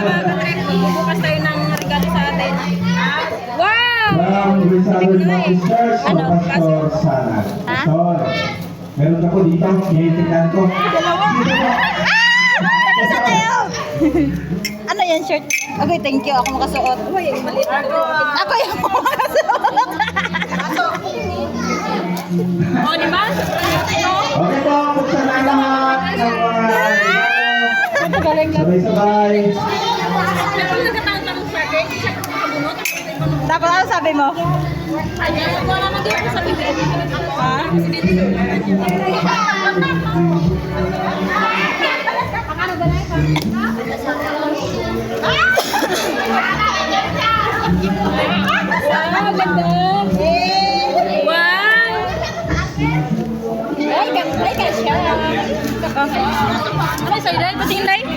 mga katrek, magbubukas tayo ng regalo sa atin. Wow! From Rizal Baptist Church, Ano? Pastor Sara. Ha? Pastor, meron ako dito, tinitignan ko. Dalawa. Isa tayo! Ano yan, shirt? Okay, thank you. Ako makasuot. Uy, maliit. Ako yung makasuot. O, di ba? Okay po, buksan na lahat ng mga sabay-sabay. Dapat ano sabi mo? Ha? Wow, ganda! Wow! Ay, ganda siya! Ano sa'yo dahil? Patingin dahil?